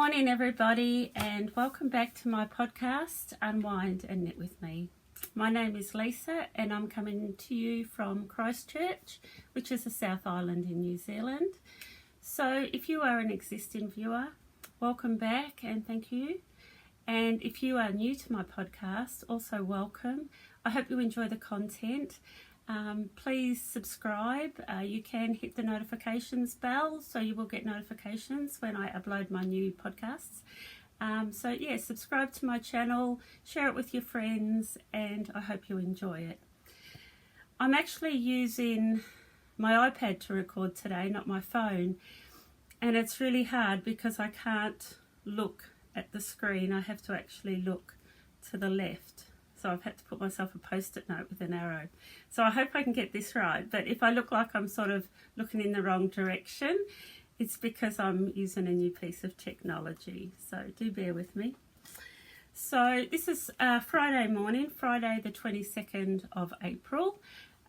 morning, everybody, and welcome back to my podcast, Unwind and Knit with me. My name is Lisa, and I'm coming to you from Christchurch, which is the South Island in New Zealand. So if you are an existing viewer, welcome back and thank you. And if you are new to my podcast, also welcome. I hope you enjoy the content. Please subscribe. You can hit the notifications bell so you will get notifications when I upload my new podcasts. Subscribe to my channel, share it with your friends, and I hope you enjoy it. I'm actually using my iPad to record today, not my phone, and it's really hard because I can't look at the screen. I have to actually look to the left. So I've had to put myself a post-it note with an arrow. So I hope I can get this right. But if I look like I'm sort of looking in the wrong direction, it's because I'm using a new piece of technology. So do bear with me. So this is Friday morning, Friday the 22nd of April.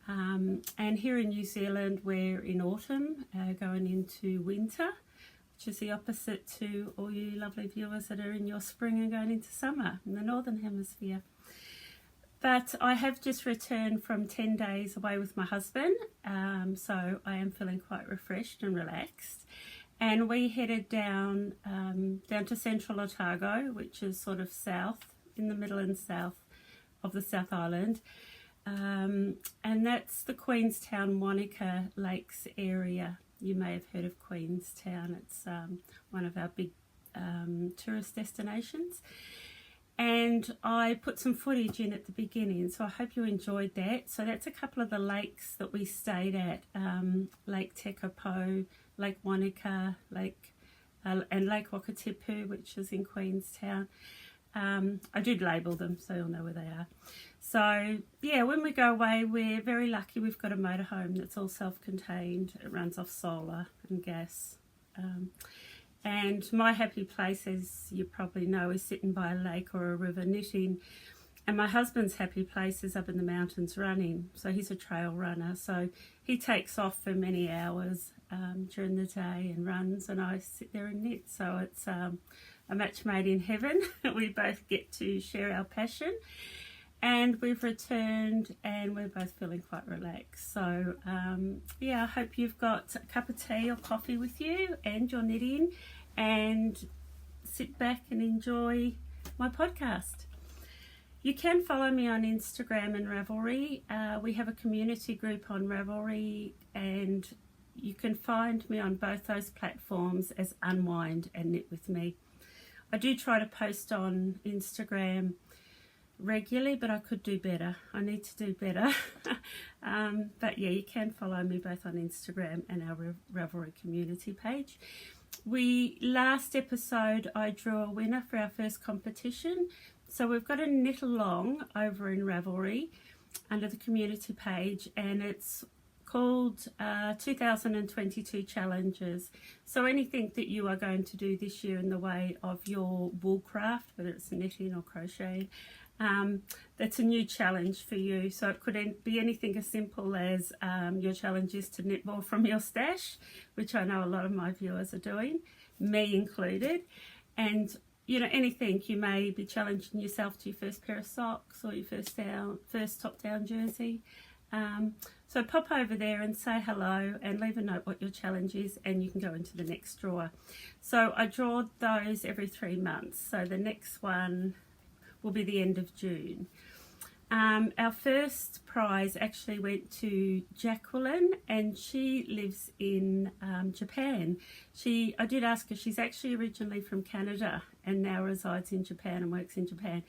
And here in New Zealand, we're in autumn, going into winter, which is the opposite to all you lovely viewers that are in your spring and going into summer in the Northern Hemisphere. But I have just returned from 10 days away with my husband, so I am feeling quite refreshed and relaxed. And we headed down to central Otago, which is sort of south, in the middle and south of the South Island. And that's the Queenstown Wanaka Lakes area. You may have heard of Queenstown. It's one of our big tourist destinations. And I put some footage in at the beginning, so I hope you enjoyed that. So that's a couple of the lakes that we stayed at, Lake Tekapo, Lake Wanaka, and Lake Wakatipu, which is in Queenstown. I did label them, so you'll know where they are. So, yeah, when we go away, we're very lucky. We've got a motorhome that's all self-contained. It runs off solar and gas. And my happy place, as you probably know, is sitting by a lake or a river knitting. And my husband's happy place is up in the mountains running. So he's a trail runner. So he takes off for many hours during the day and runs, and I sit there and knit. So it's a match made in heaven. We both get to share our passion. And we've returned and we're both feeling quite relaxed. So, I hope you've got a cup of tea or coffee with you and you're knitting, and sit back and enjoy my podcast. You can follow me on Instagram and Ravelry. We have a community group on Ravelry, and you can find me on both those platforms as Unwind and Knit with me. I do try to post on Instagram regularly, but I could do better. I need to do better. But yeah, you can follow me both on Instagram and our Ravelry community page. Last episode I drew a winner for our first competition, so we've got a knit along over in Ravelry under the community page, and it's called 2022 Challenges. So anything that you are going to do this year in the way of your wool craft, whether it's knitting or crocheting, that's a new challenge for you. So it could be anything as simple as your challenge is to knit more from your stash, which I know a lot of my viewers are doing, me included. And anything. You may be challenging yourself to your first pair of socks or your first top-down jersey. So pop over there and say hello and leave a note what your challenge is, and you can go into the next draw. So I draw those every 3 months. So the next one will be the end of June. Our first prize actually went to Jacqueline, and she lives in Japan. I did ask her, she's actually originally from Canada and now resides in Japan and works in Japan.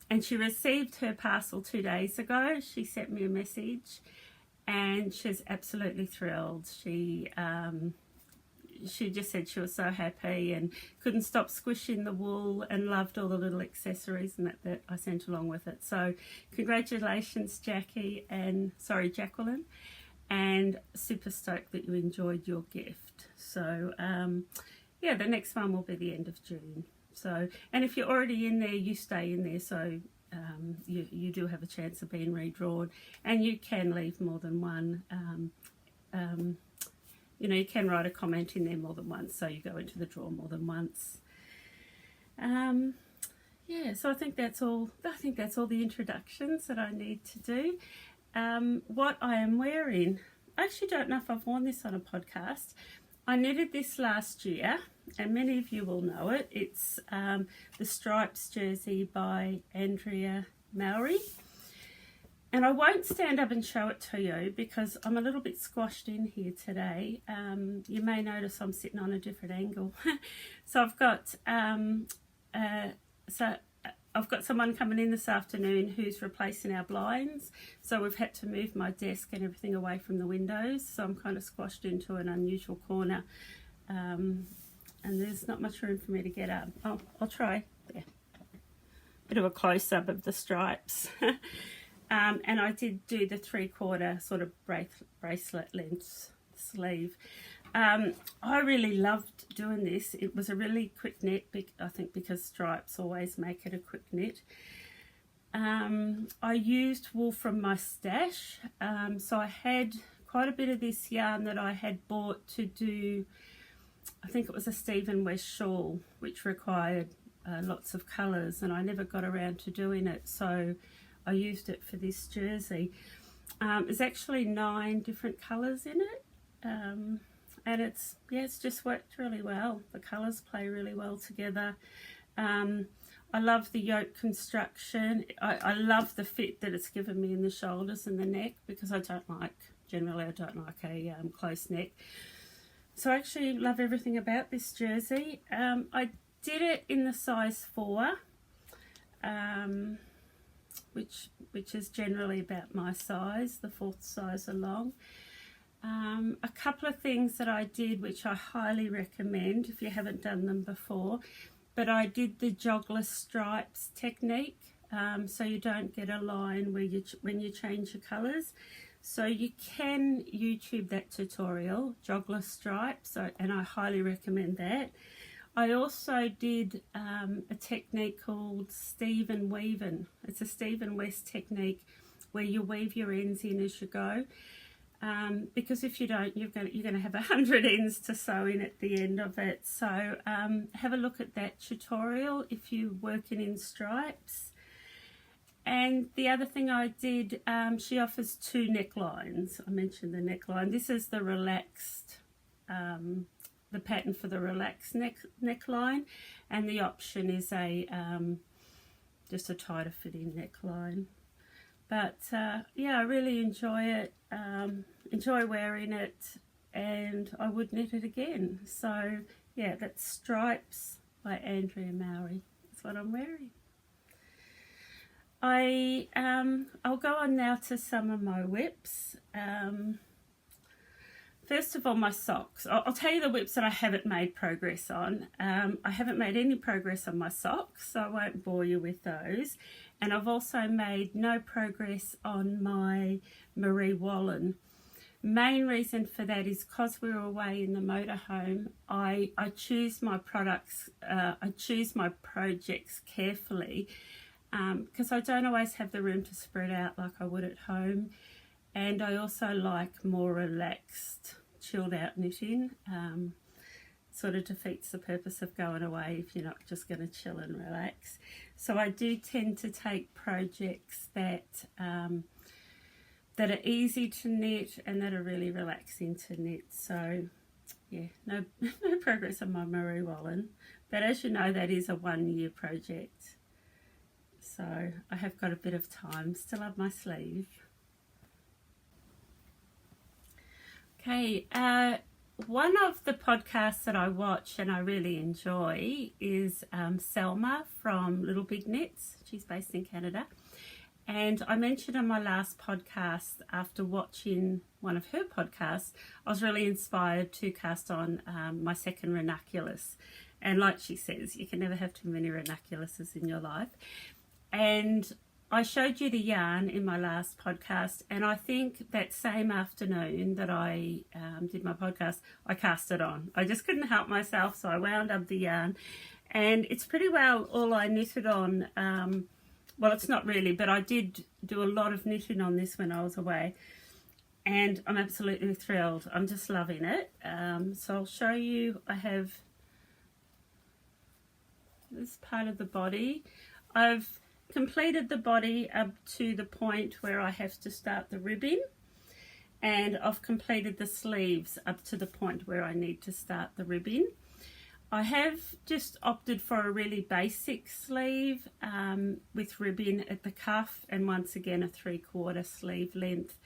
And she received her parcel 2 days ago. She sent me a message and she's absolutely thrilled. She just said she was so happy and couldn't stop squishing the wool and loved all the little accessories and that I sent along with it. So congratulations, Jacqueline, and super stoked that you enjoyed your gift. So the next one will be the end of June. So, and if you're already in there, you stay in there. So you do have a chance of being redrawn, and you can leave more than one. You can write a comment in there more than once, so you go into the draw more than once. Yeah, so I think that's all the introductions that I need to do. What I am wearing, I actually don't know if I've worn this on a podcast. I knitted this last year, and many of you will know it. It's the Stripes jersey by Andrea Mowry. And I won't stand up and show it to you because I'm a little bit squashed in here today. You may notice I'm sitting on a different angle. So I've got I've got someone coming in this afternoon who's replacing our blinds. So we've had to move my desk and everything away from the windows. So I'm kind of squashed into an unusual corner. And there's not much room for me to get up. Oh, I'll try. There. Bit of a close-up of the stripes. And I did do the 3/4 sort of bracelet length sleeve. I really loved doing this. It was a really quick knit, I think because stripes always make it a quick knit. I used wool from my stash. So I had quite a bit of this yarn that I had bought to do, I think it was a Stephen West shawl, which required lots of colours, and I never got around to doing it. So I used it for this jersey. There's actually 9 different colours in it, and it's just worked really well. The colours play really well together. I love the yoke construction. I love the fit that it's given me in the shoulders and the neck, because I don't like a close neck. So I actually love everything about this jersey. I did it in the size 4. Which is generally about my size, the 4th size along. A couple of things that I did, which I highly recommend if you haven't done them before, but I did the jogless stripes technique, so you don't get a line when you change your colours. So you can YouTube that tutorial, jogless stripes, and I highly recommend that. I also did a technique called Stephen Weaving. It's a Stephen West technique where you weave your ends in as you go. Because if you don't, you're going to have 100 ends to sew in at the end of it. So have a look at that tutorial if you're working in stripes. And the other thing I did, she offers 2 necklines. I mentioned the neckline. This is the relaxed the pattern for the relaxed neckline, and the option is a just a tighter fitting neckline. But yeah, I really enjoy it, enjoy wearing it, and I would knit it again. So yeah, that's Stripes by Andrea Mowry. That's what I'm wearing. I'll go on now to some of my WIPs. First of all, my socks. I'll tell you the WIPs that I haven't made progress on. I haven't made any progress on my socks, so I won't bore you with those. And I've also made no progress on my Marie Wallen. Main reason for that is because we were away in the motorhome, I choose my products, I choose my projects carefully, because I don't always have the room to spread out like I would at home. And I also like more relaxed, chilled out knitting. Sort of defeats the purpose of going away if you're not just going to chill and relax. So I do tend to take projects that are easy to knit and that are really relaxing to knit. So yeah, no progress on my Marie Wallen. But as you know, that is a 1-year project. So I have got a bit of time still up my sleeve. Okay, one of the podcasts that I watch and I really enjoy is Selma from Little Big Knits. She's based in Canada. And I mentioned on my last podcast, after watching one of her podcasts, I was really inspired to cast on my second Ranunculus. And like she says, you can never have too many Ranunculuses in your life. And I showed you the yarn in my last podcast, and I think that same afternoon that I did my podcast, I cast it on. I just couldn't help myself, so I wound up the yarn. And it's pretty well all I knitted on. Well, it's not really, but I did do a lot of knitting on this when I was away. And I'm absolutely thrilled. I'm just loving it. So I'll show you. I have this part of the body. I've completed the body up to the point where I have to start the ribbing, and I've completed the sleeves up to the point where I need to start the ribbing. I have just opted for a really basic sleeve with ribbing at the cuff, and once again a 3/4 sleeve length.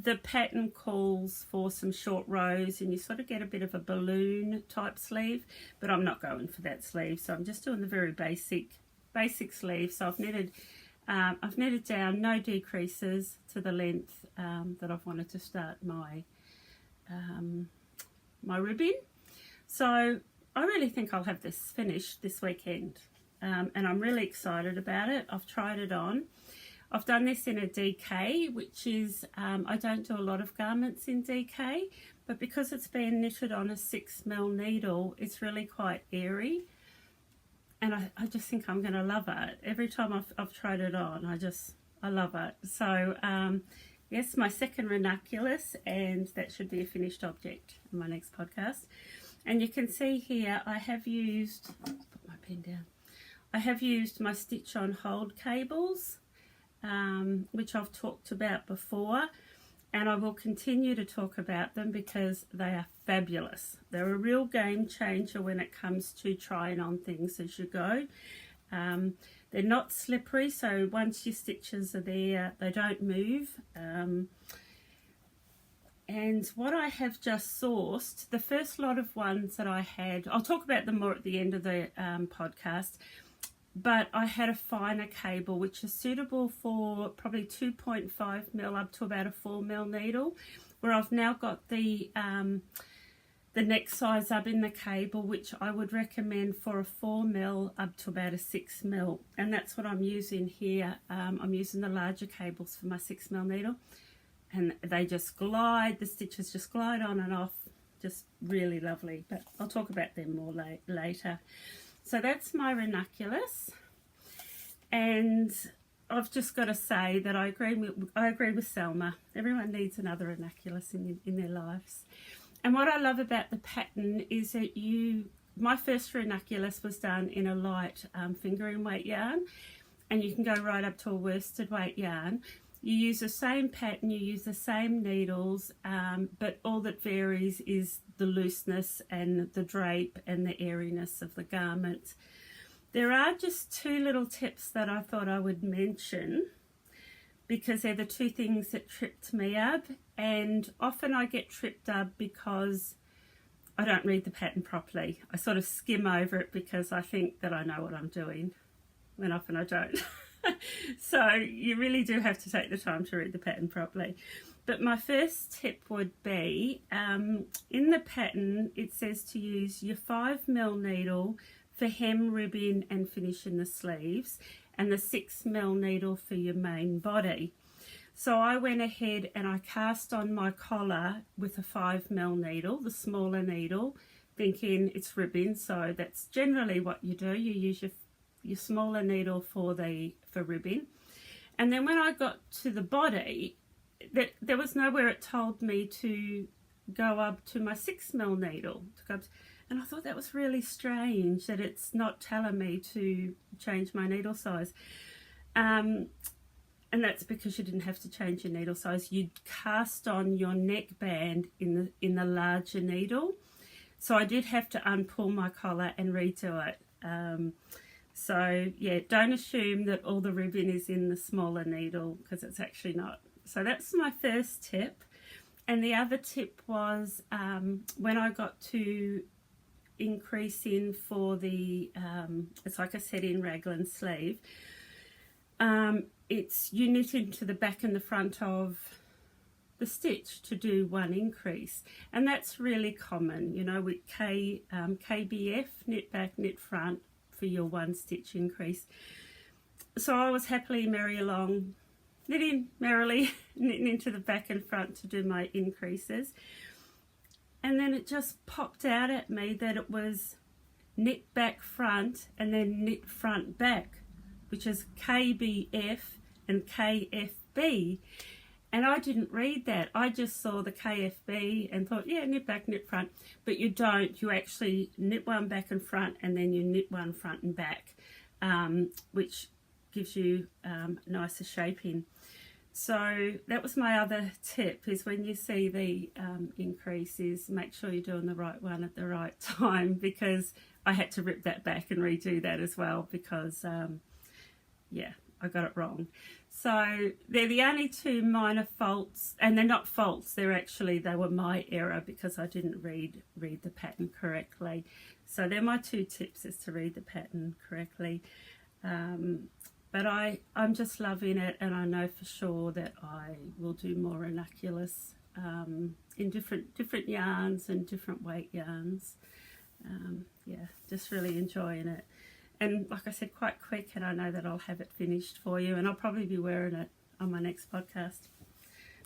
The pattern calls for some short rows, and you sort of get a bit of a balloon type sleeve, but I'm not going for that sleeve, so I'm just doing the very basic sleeve. So I've knitted down, no decreases to the length that I've wanted to start my my ribbing. So I really think I'll have this finished this weekend, and I'm really excited about it. I've tried it on. I've done this in a DK, which is, I don't do a lot of garments in DK, but because it's been knitted on a 6mm needle, it's really quite airy. And I just think I'm going to love it. Every time I've tried it on, I love it. So, yes, my second Ranunculus, and that should be a finished object in my next podcast. And you can see here, I have used, put my pen down, I have used my stitch on hold cables, which I've talked about before, and I will continue to talk about them because they are fabulous. They're a real game changer when it comes to trying on things as you go. They're not slippery, so once your stitches are there, they don't move. And what I have just sourced, the first lot of ones that I had, I'll talk about them more at the end of the podcast, but I had a finer cable which is suitable for probably 2.5mm up to about a 4mm needle, where I've now got the neck size up in the cable, which I would recommend for a 4mm up to about a 6mm, and that's what I'm using here. I'm using the larger cables for my 6mm needle, and they just glide, the stitches just glide on and off, just really lovely, but I'll talk about them more later. So that's my Ranunculus, and I've just got to say that I agree with Selma. Everyone needs another Ranunculus in their lives. And what I love about the pattern is that my first Ranunculus was done in a light fingering weight yarn, and you can go right up to a worsted weight yarn. You use the same pattern, you use the same needles, but all that varies is the looseness and the drape and the airiness of the garment. There are just two little tips that I thought I would mention, because they're the two things that tripped me up, and often I get tripped up because I don't read the pattern properly. I sort of skim over it because I think that I know what I'm doing, when often I don't. So you really do have to take the time to read the pattern properly. But my first tip would be, in the pattern it says to use your 5mm needle for hem, ribbing and finishing the sleeves, and the 6mm needle for your main body. So I went ahead and I cast on my collar with a 5mm needle, the smaller needle, thinking it's ribbing, so that's generally what you do. You use your smaller needle for ribbing. And then when I got to the body, there was nowhere it told me to go up to my 6mm needle. And I thought that was really strange that it's not telling me to change my needle size. And that's because you didn't have to change your needle size. You'd cast on your neckband in the larger needle. So I did have to unpull my collar and redo it. So yeah, don't assume that all the ribbon is in the smaller needle, because it's actually not. So that's my first tip. And the other tip was when I got to increase in for the, it's like a set-in raglan sleeve, you knit into the back and the front of the stitch to do one increase. And that's really common, you know, with KBF, knit back, knit front, for your one stitch increase. So I was happily knitting merrily, knitting into the back and front to do my increases. And then it just popped out at me that it was knit back front and then knit front back, which is KBF and KFB. And I didn't read that. I just saw the KFB and thought, yeah, knit back, knit front. But you don't. You actually knit one back and front, and then you knit one front and back, which gives you nicer shaping. So that was my other tip, is when you see the increases, make sure you're doing the right one at the right time, because I had to rip that back and redo that as well because, yeah, I got it wrong. So they're the only two minor faults, and they're not faults, they were my error because I didn't read the pattern correctly. So they're my two tips, is to read the pattern correctly. But I'm just loving it, and I know for sure that I will do more Ranunculus in different yarns and different weight yarns. Yeah, just really enjoying it. And like I said, quite quick, and I know that I'll have it finished for you, and I'll probably be wearing it on my next podcast.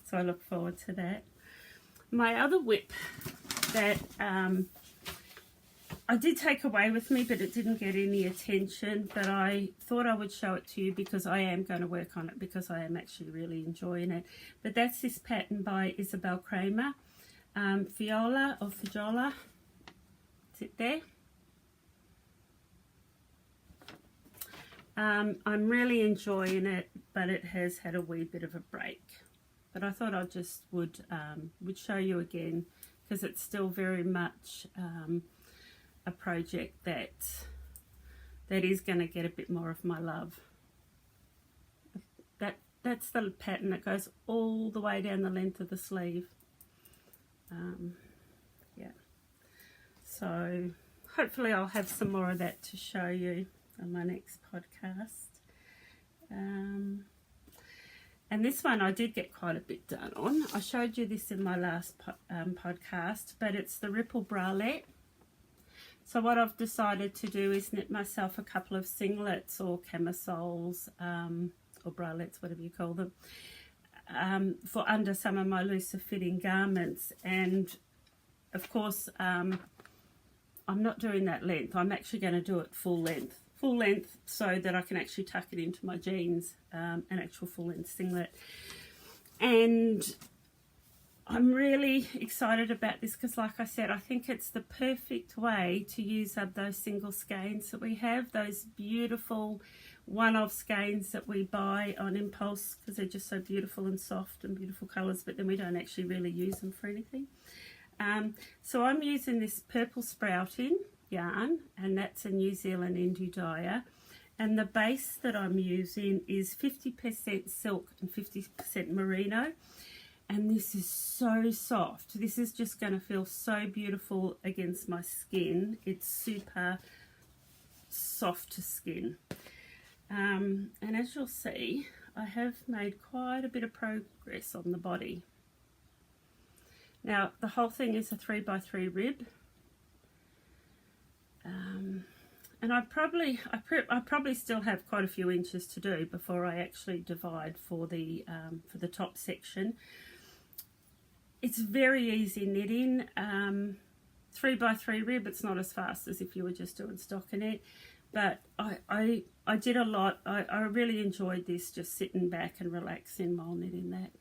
So I look forward to that. My other WIP that I did take away with me, but it didn't get any attention, but I thought I would show it to you because I am going to work on it, because I am actually really enjoying it. But that's this pattern by Isabel Kramer, Fiola or Fijola. Is it there? I'm really enjoying it, but it has had a wee bit of a break. But I thought I just would show you again, because it's still very much a project that is going to get a bit more of my love. That's the pattern that goes all the way down the length of the sleeve. Yeah. So hopefully I'll have some more of that to show you on my next podcast. And this one I did get quite a bit done on. I showed you this in my last podcast, but it's the Ripple bralette. So what I've decided to do is knit myself a couple of singlets or camisoles, or bralettes, whatever you call them, for under some of my looser fitting garments. And of course, I'm not doing that length. I'm actually going to do it full length, so that I can actually tuck it into my jeans, an actual full length singlet. And I'm really excited about this because, like I said, I think it's the perfect way to use up those single skeins that we have, those beautiful one-off skeins that we buy on impulse because they're just so beautiful and soft and beautiful colours, but then we don't actually really use them for anything. So I'm using this Purple Sprouting yarn, and that's a New Zealand Indu dyer, and the base that I'm using is 50% silk and 50% merino. And this is so soft. This is just going to feel so beautiful against my skin. It's super soft to skin. And as you'll see, I have made quite a bit of progress on the body. Now, the whole thing is a 3x3 rib. And I probably still have quite a few inches to do before I actually divide for the top section. It's very easy knitting. 3x3 rib, it's not as fast as if you were just doing stockinette, but I did a lot. I really enjoyed this, just sitting back and relaxing while knitting that.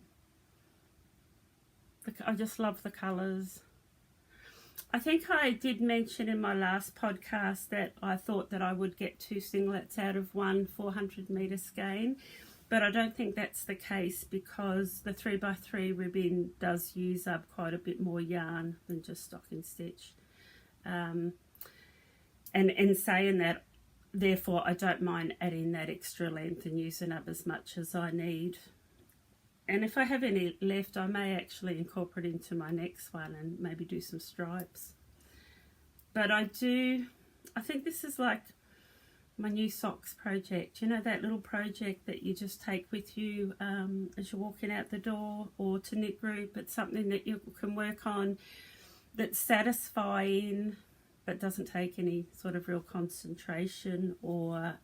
I just love the colours. I think I did mention in my last podcast that I thought that I would get 2 singlets out of one 400 metre skein, but I don't think that's the case because the 3x3 ribbing does use up quite a bit more yarn than just stocking stitch. And saying that, therefore I don't mind adding that extra length and using up as much as I need. And if I have any left, I may actually incorporate into my next one and maybe do some stripes. But I think this is like my new socks project. You know, that little project that you just take with you as you're walking out the door, or to knit group. It's something that you can work on that's satisfying but doesn't take any sort of real concentration, or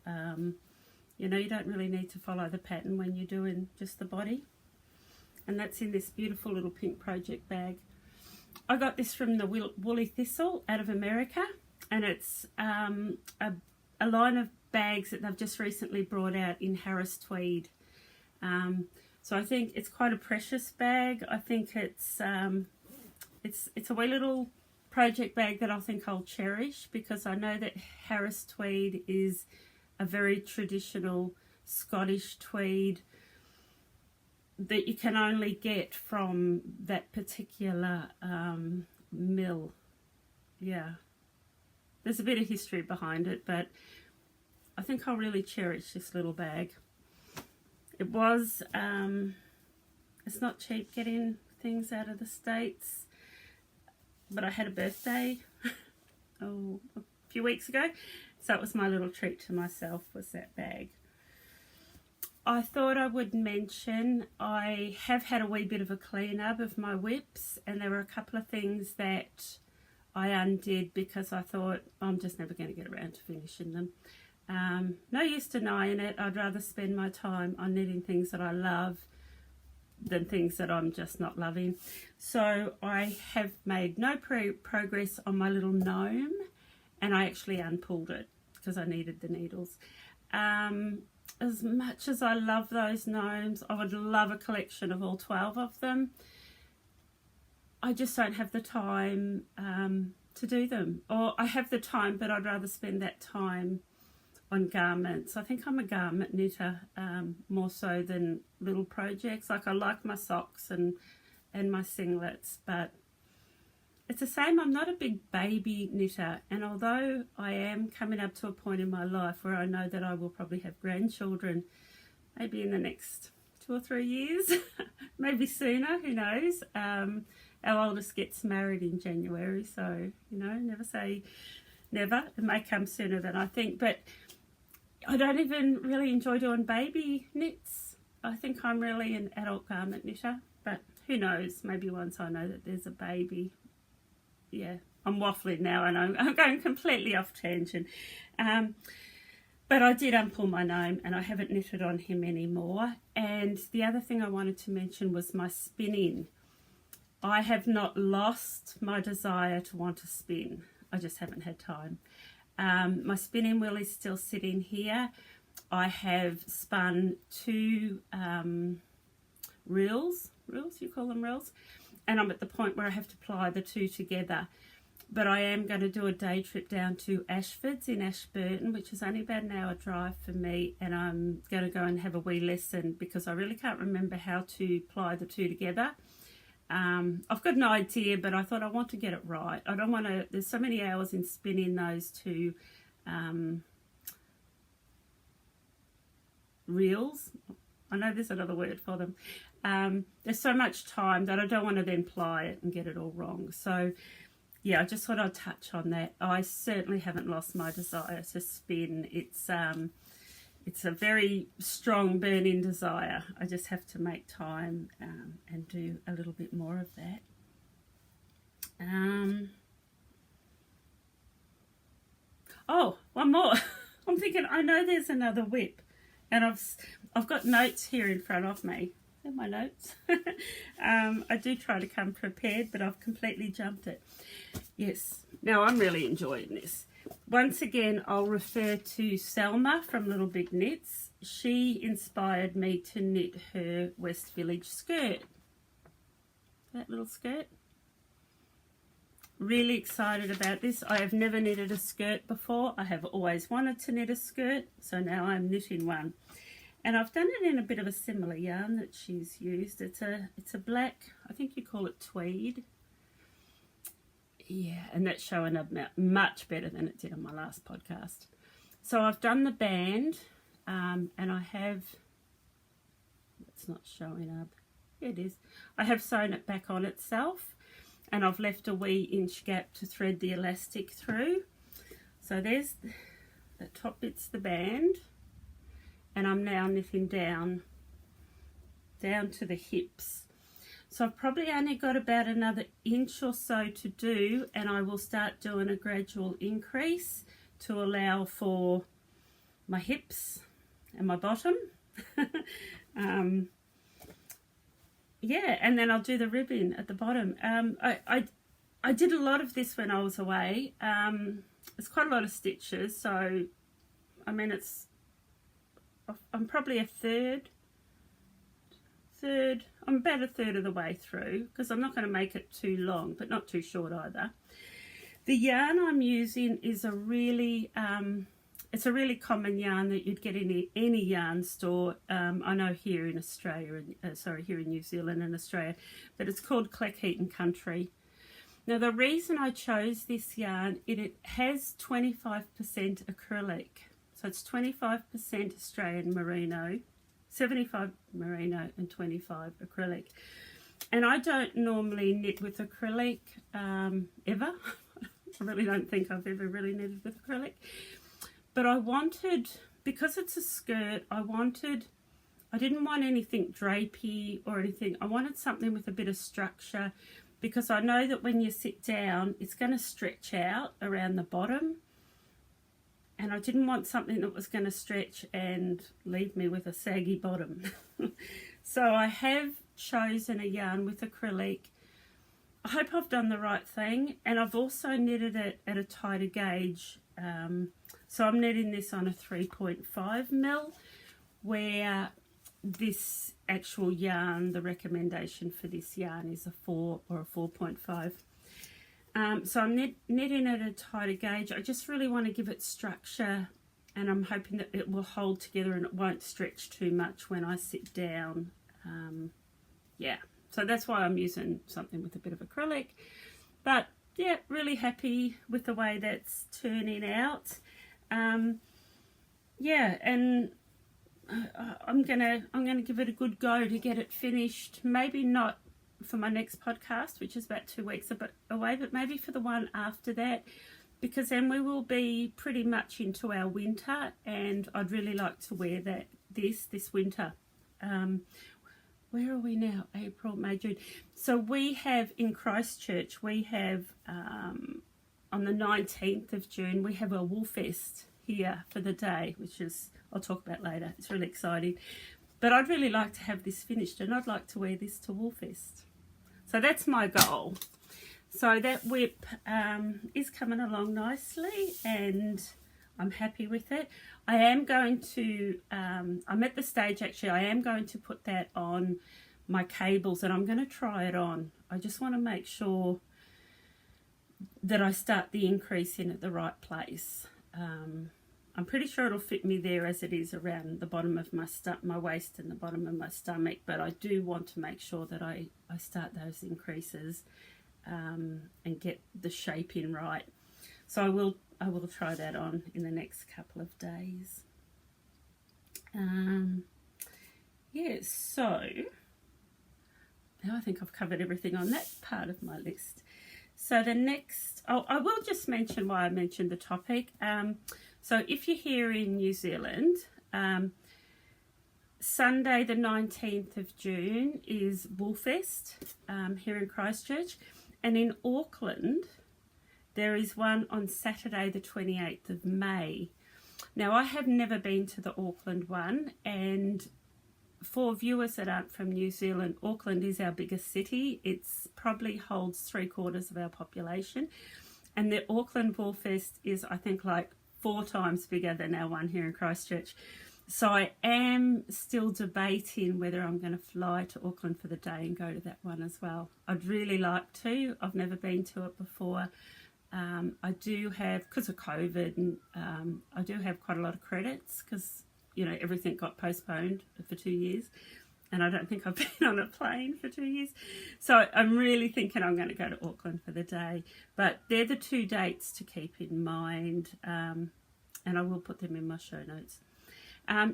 you know, you don't really need to follow the pattern when you're doing just the body. And that's in this beautiful little pink project bag. I got this from the Woolly Thistle out of America, and it's a line of bags that they've just recently brought out in Harris tweed, So I think it's quite a precious bag. I think it's a wee little project bag that I think I'll cherish, because I know that Harris tweed is a very traditional Scottish tweed that you can only get from that particular mill. Yeah, there's a bit of history behind it, but I think I'll really cherish this little bag. It was, it's not cheap getting things out of the States, but I had a birthday a few weeks ago, so it was my little treat to myself, was that bag. I thought I would mention I have had a wee bit of a clean up of my WIPs, and there were a couple of things that I undid because I thought I'm just never going to get around to finishing them. No use denying it. I'd rather spend my time on knitting things that I love than things that I'm just not loving. So I have made no progress on my little gnome, and I actually unpulled it because I needed the needles. As much as I love those gnomes, I would love a collection of all 12 of them. I just don't have the time to do them. Or I have the time, but I'd rather spend that time on garments. I think I'm a garment knitter more so than little projects. Like, I like my socks and my singlets, but it's the same. I'm not a big baby knitter, and although I am coming up to a point in my life where I know that I will probably have grandchildren, maybe in the next 2 or 3 years, maybe sooner, who knows. Our oldest gets married in January, so, you know, never say never. It may come sooner than I think, but I don't even really enjoy doing baby knits. I think I'm really an adult garment knitter, but who knows, maybe once I know that there's a baby. Yeah, I'm waffling now, and I'm going completely off tangent. But I did unpull my gnome, and I haven't knitted on him anymore. And the other thing I wanted to mention was my spinning. I have not lost my desire to want to spin. I just haven't had time. My spinning wheel is still sitting here. I have spun 2 reels, you call them reels, and I'm at the point where I have to ply the 2 together. But I am going to do a day trip down to Ashford's in Ashburton, which is only about an hour drive for me, and I'm going to go and have a wee lesson because I really can't remember how to ply the 2 together. I've got an idea, but I thought I want to get it right. I don't want to, there's so many hours in spinning those 2 reels. I know there's another word for them. There's so much time that I don't want to then ply it and get it all wrong. So yeah, I just thought I'd touch on that. I certainly haven't lost my desire to spin. It's a very strong burning desire. I just have to make time and do a little bit more of that. Oh, one more. I'm thinking, I know there's another WIP, and I've got notes here in front of me. They're my notes. I do try to come prepared, but I've completely jumped it. Yes, now I'm really enjoying this. Once again, I'll refer to Selma from Little Big Knits. She inspired me to knit her West Village skirt. That little skirt. Really excited about this. I have never knitted a skirt before. I have always wanted to knit a skirt, so now I'm knitting one. And I've done it in a bit of a similar yarn that she's used. It's a black, I think you call it tweed. Yeah, and that's showing up much better than it did on my last podcast. So I've done the band, and I have, it's not showing up. Yeah, it is. I have sewn it back on itself, and I've left a wee inch gap to thread the elastic through. So there's the top bit's the band, and I'm now knitting down to the hips. So I've probably only got about another inch or so to do, and I will start doing a gradual increase to allow for my hips and my bottom. Yeah, and then I'll do the ribbing at the bottom. I did a lot of this when I was away. It's quite a lot of stitches, so I mean I'm probably a third I'm about a third of the way through, because I'm not going to make it too long, but not too short either. The yarn I'm using is a really, it's a really common yarn that you'd get in any yarn store. I know here in Australia, here in New Zealand and Australia, but it's called Cleckheaton Country. Now the reason I chose this yarn, it has 25% acrylic. So it's 25% Australian merino, 75 merino and 25 acrylic. And I don't normally knit with acrylic ever. I really don't think I've ever really knitted with acrylic. But I wanted, because it's a skirt, I didn't want anything drapey or anything. I wanted something with a bit of structure, because I know that when you sit down, it's going to stretch out around the bottom. And I didn't want something that was going to stretch and leave me with a saggy bottom. So I have chosen a yarn with acrylic. I hope I've done the right thing, and I've also knitted it at a tighter gauge. So I'm knitting this on a 3.5 mil, where this actual yarn, the recommendation for this yarn is a 4 or a 4.5. So I'm knitting at a tighter gauge. I just really want to give it structure, and I'm hoping that it will hold together and it won't stretch too much when I sit down. Yeah, so that's why I'm using something with a bit of acrylic. But yeah, really happy with the way that's turning out. Yeah, and I'm gonna give it a good go to get it finished. Maybe not for my next podcast, which is about 2 weeks away, but maybe for the one after that, because then we will be pretty much into our winter, and I'd really like to wear this winter. Where are we now? April, May, June. So we have in Christchurch, we have on the 19th of June, we have a wool fest here for the day, which is, I'll talk about later. It's really exciting. But I'd really like to have this finished, and I'd like to wear this to Woolfest. So that's my goal. So that WIP is coming along nicely, and I'm happy with it. I am going to, I'm at the stage actually, I am going to put that on my cables, and I'm going to try it on. I just want to make sure that I start the increase in at the right place. I'm pretty sure it'll fit me there as it is around the bottom of my waist and the bottom of my stomach, but I do want to make sure that I start those increases and get the shape in right. So I will try that on in the next couple of days. Yeah, so now I think I've covered everything on that part of my list. So the next, I will just mention why I mentioned the topic. So if you're here in New Zealand, Sunday the 19th of June is Woolfest here in Christchurch, and in Auckland there is one on Saturday the 28th of May. Now I have never been to the Auckland one, and for viewers that aren't from New Zealand, Auckland is our biggest city. It's probably holds 3/4 of our population, and the Auckland Woolfest is, I think, like 4 times bigger than our one here in Christchurch. So I am still debating whether I'm going to fly to Auckland for the day and go to that one as well. I'd really like to. I've never been to it before. I do have, because of COVID, and I do have quite a lot of credits, because, you know, everything got postponed for 2 years, and I don't think I've been on a plane for 2 years. So I'm really thinking I'm going to go to Auckland for the day. But they're the 2 dates to keep in mind, and I will put them in my show notes.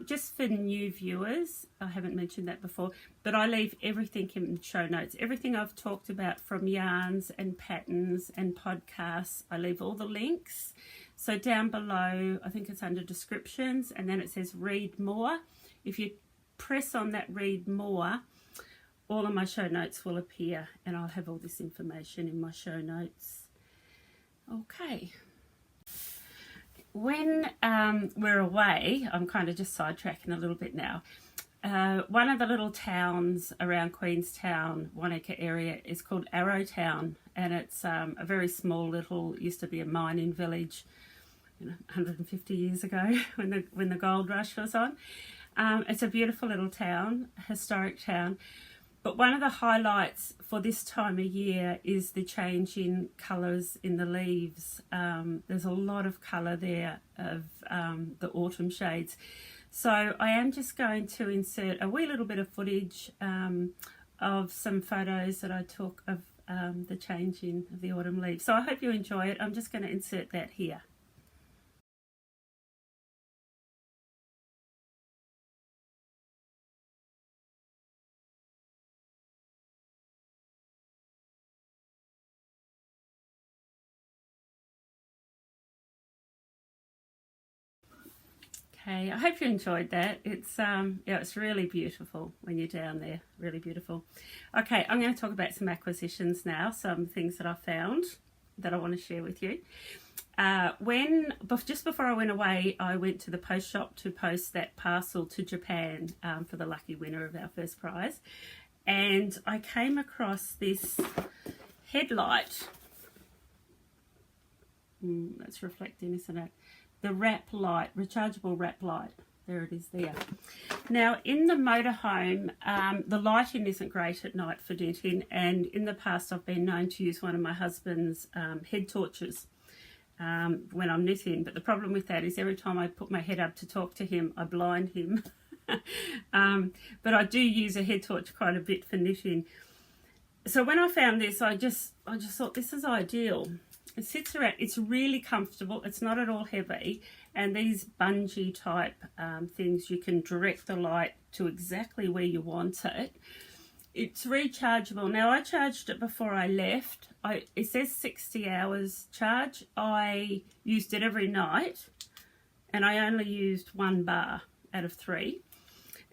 Just for new viewers, I haven't mentioned that before, but I leave everything in the show notes. Everything I've talked about, from yarns and patterns and podcasts, I leave all the links. So down below, I think it's under descriptions, and then it says read more. If you press on that read more, all of my show notes will appear, and I'll have all this information in my show notes. Okay. When we're away, I'm kind of just sidetracking a little bit now. One of the little towns around Queenstown, Wanaka area, is called Arrowtown, and it's a very small little, used to be a mining village, 150 years ago when the gold rush was on. It's a beautiful little town, historic town. But one of the highlights for this time of year is the change in colours in the leaves. There's a lot of colour there of the autumn shades. So I am just going to insert a wee little bit of footage of some photos that I took of the changing of the autumn leaves. So I hope you enjoy it. I'm just going to insert that here. Okay, I hope you enjoyed that. It's yeah, it's really beautiful when you're down there, really beautiful. Okay, I'm going to talk about some acquisitions now, some things that I found that I want to share with you. Just before I went away, I went to the post shop to post that parcel to Japan for the lucky winner of our first prize, and I came across this headlight. That's reflecting, isn't it? The wrap light, rechargeable wrap light. There it is there. Now, in the motorhome, the lighting isn't great at night for knitting, and in the past I've been known to use one of my husband's head torches when I'm knitting. But the problem with that is every time I put my head up to talk to him, I blind him. But I do use a head torch quite a bit for knitting. So when I found this, I just thought this is ideal. It sits around, it's really comfortable, it's not at all heavy, and these bungee type things, you can direct the light to exactly where you want it. It's rechargeable. Now, I charged it before I left. It says 60 hours charge. I used it every night, and I only used 1 bar out of 3.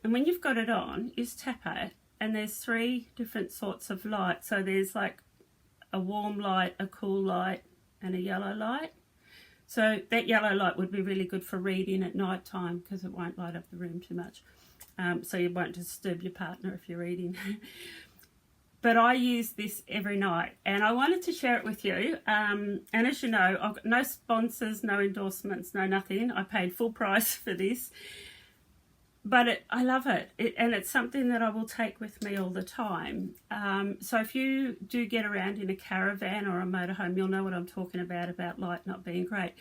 And when you've got it on, you just tap it, and there's 3 different sorts of light. So there's like a warm light, a cool light, and a yellow light. So that yellow light would be really good for reading at night time because it won't light up the room too much. So you won't disturb your partner if you're reading. But I use this every night, and I wanted to share it with you. And as you know, I've got no sponsors, no endorsements, no nothing. I paid full price for this. But I love it, and it's something that I will take with me all the time. So if you do get around in a caravan or a motorhome, you'll know what I'm talking about light not being great.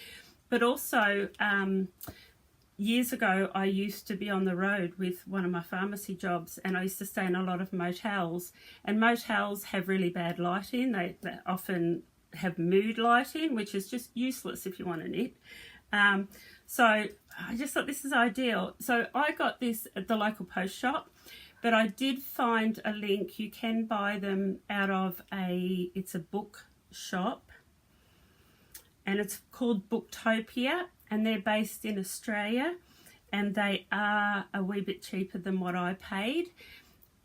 But also, years ago, I used to be on the road with one of my pharmacy jobs, and I used to stay in a lot of motels. And motels have really bad lighting. They often have mood lighting, which is just useless if you want to knit. So I just thought this is ideal. So I got this at the local post shop, but I did find a link. You can buy them out of it's a book shop, and it's called Booktopia, and they're based in Australia, and they are a wee bit cheaper than what I paid.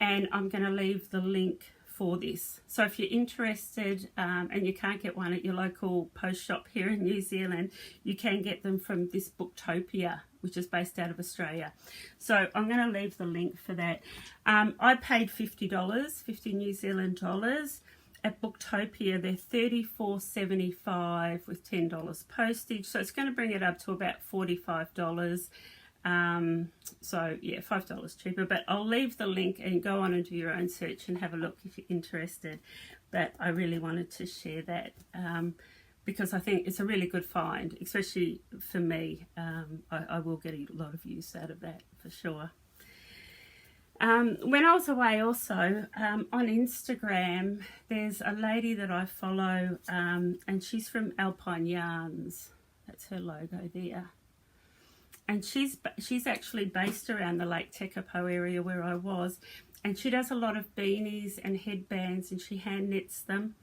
And I'm going to leave the link for this. So if you're interested and you can't get one at your local post shop here in New Zealand, you can get them from this Booktopia, which is based out of Australia. So I'm going to leave the link for that. I paid $50, 50 New Zealand dollars. At Booktopia, they're $34.75 with $10 postage. So it's going to bring it up to about $45. So yeah, $5 cheaper, but I'll leave the link and go on and do your own search and have a look if you're interested. But I really wanted to share that because I think it's a really good find, especially for me. I will get a lot of use out of that for sure. When I was away also, on Instagram, there's a lady that I follow, and she's from Alpine Yarns. That's her logo there. And she's actually based around the Lake Tekapo area where I was, and she does a lot of beanies and headbands, and she hand knits them.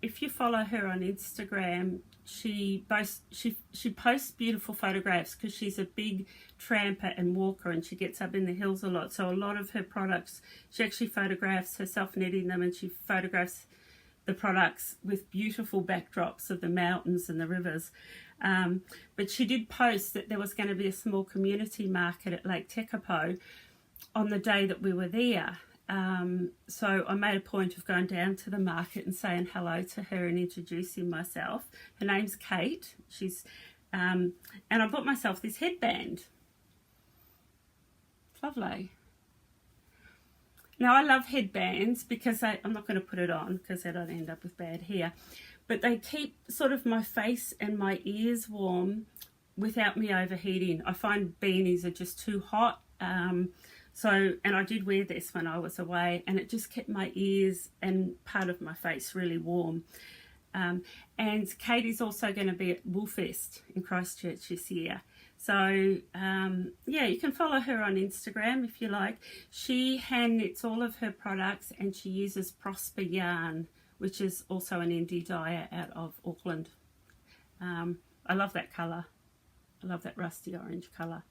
If you follow her on Instagram, she posts beautiful photographs because she's a big tramper and walker, and she gets up in the hills a lot. So a lot of her products, she actually photographs herself knitting them, and she photographs the products with beautiful backdrops of the mountains and the rivers. But she did post that there was going to be a small community market at Lake Tekapo on the day that we were there. So I made a point of going down to the market and saying hello to her and introducing myself. Her name's Kate. And I bought myself this headband. Lovely. Now I love headbands because I'm not going to put it on because I don't end up with bad hair, but they keep sort of my face and my ears warm without me overheating. I find beanies are just too hot. And I did wear this when I was away, and it just kept my ears and part of my face really warm. And Katie's also going to be at Woolfest in Christchurch this year. So, yeah, you can follow her on Instagram if you like. She hand knits all of her products, and she uses Prosper yarn, which is also an indie dyer out of Auckland. I love that colour. I love that rusty orange colour.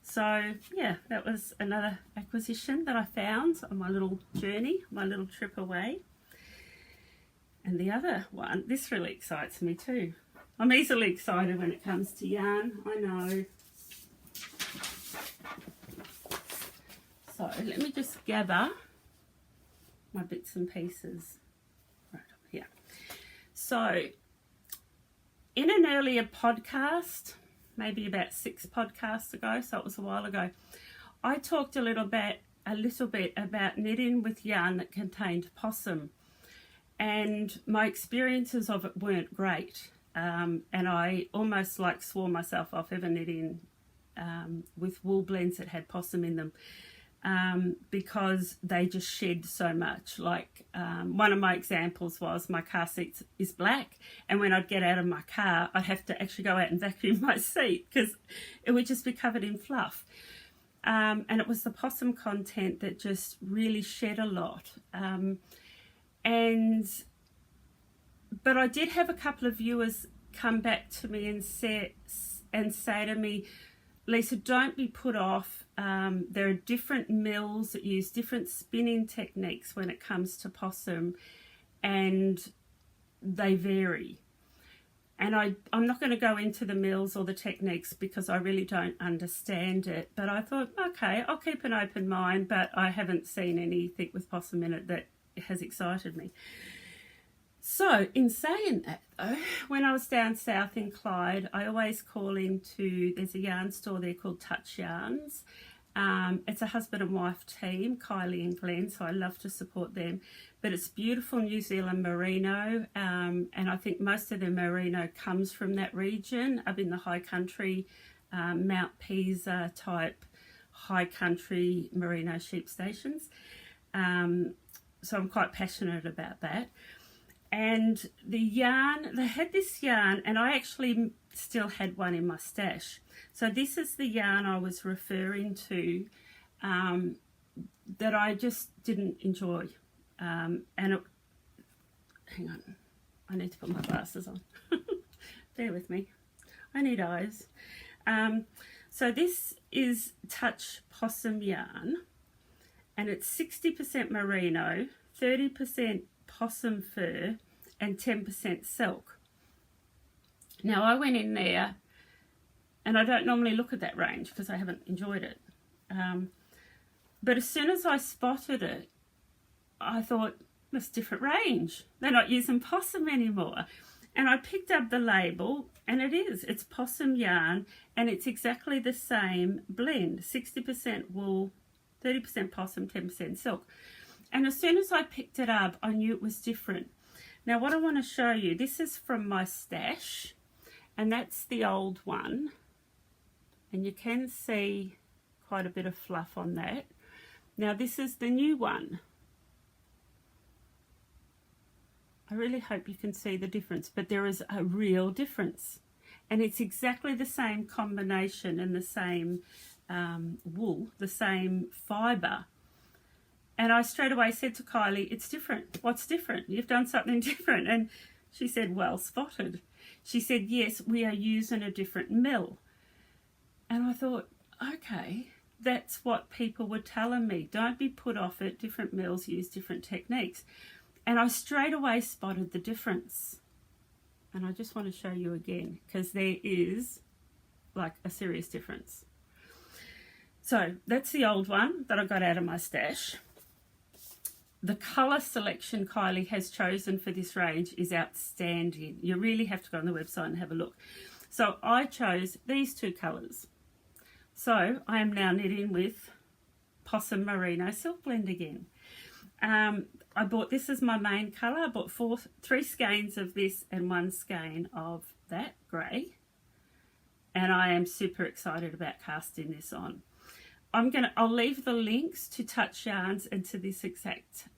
So, yeah, that was another acquisition that I found on my little journey, my little trip away. And the other one, this really excites me too. I'm easily excited when it comes to yarn, I know. So let me just gather my bits and pieces right up here. So in an earlier podcast, maybe about 6 podcasts ago, so it was a while ago, I talked a little bit about knitting with yarn that contained Possum. And my experiences of it weren't great. And I almost like swore myself off ever knitting with wool blends that had Possum in them, because they just shed so much. Like one of my examples was my car seat is black, and when I'd get out of my car, I'd have to actually go out and vacuum my seat because it would just be covered in fluff. And it was the Possum content that just really shed a lot. But I did have a couple of viewers come back to me and say to me, Lisa, don't be put off. There are different mills that use different spinning techniques when it comes to Possum, and they vary. And I'm not going to go into the mills or the techniques because I really don't understand it. But I thought, okay, I'll keep an open mind, but I haven't seen anything with Possum in it that has excited me. So in saying that though, when I was down south in Clyde, I always call into, there's a yarn store there called Touch Yarns. It's a husband and wife team, Kylie and Glenn, so I love to support them. But it's beautiful New Zealand merino, and I think most of the merino comes from that region, up in the high country, Mount Pisa type high country merino sheep stations. So I'm quite passionate about that. And the yarn, they had this yarn, and I actually still had one in my stash. So this is the yarn I was referring to, that I just didn't enjoy. And it, hang on, I need to put my glasses on. Bear with me, I need eyes. So this is Touch Possum yarn, and it's 60% merino, 30% Possum fur, and 10% silk. Now I went in there, and I don't normally look at that range because I haven't enjoyed it. But as soon as I spotted it, I thought, this different range. They're not using Possum anymore. And I picked up the label, and it's Possum yarn, and it's exactly the same blend, 60% wool, 30% Possum, 10% silk. And as soon as I picked it up, I knew it was different. Now what I want to show you, this is from my stash, and that's the old one. And you can see quite a bit of fluff on that. Now this is the new one. I really hope you can see the difference, but there is a real difference. And it's exactly the same combination and the same wool, the same fibre. And I straight away said to Kylie, it's different. What's different? You've done something different. And she said, well spotted. She said, yes, we are using a different mill. And I thought, okay, that's what people were telling me. Don't be put off it. Different mills use different techniques. And I straight away spotted the difference. And I just want to show you again, because there is like a serious difference. So that's the old one that I got out of my stash. The colour selection Kylie has chosen for this range is outstanding. You really have to go on the website and have a look. So I chose these two colours, So I am now knitting with Possum Merino Silk Blend again. I bought this as my main colour. I bought 3 skeins of this and 1 skein of that grey. And I am super excited about casting this on. I'll leave the links to Touch Yarns and to this exact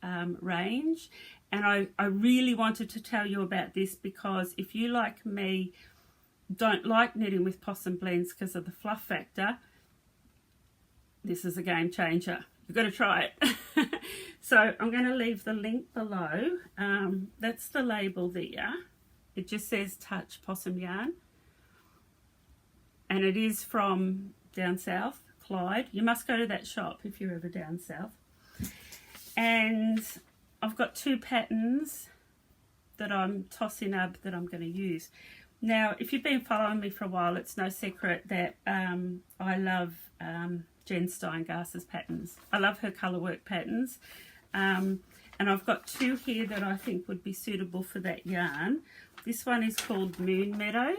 range. And I really wanted to tell you about this because if you, like me, don't like knitting with Possum blends because of the fluff factor, this is a game changer. You've got to try it. So I'm going to leave the link below. That's the label there. It just says Touch Possum Yarn. And it is from down south, Clyde. You must go to that shop if you're ever down south. And I've got 2 patterns that I'm tossing up that I'm going to use. Now, if you've been following me for a while, it's no secret that I love Jen Steingass's patterns. I love her colour work patterns. And I've got 2 here that I think would be suitable for that yarn. This one is called Moon Meadow.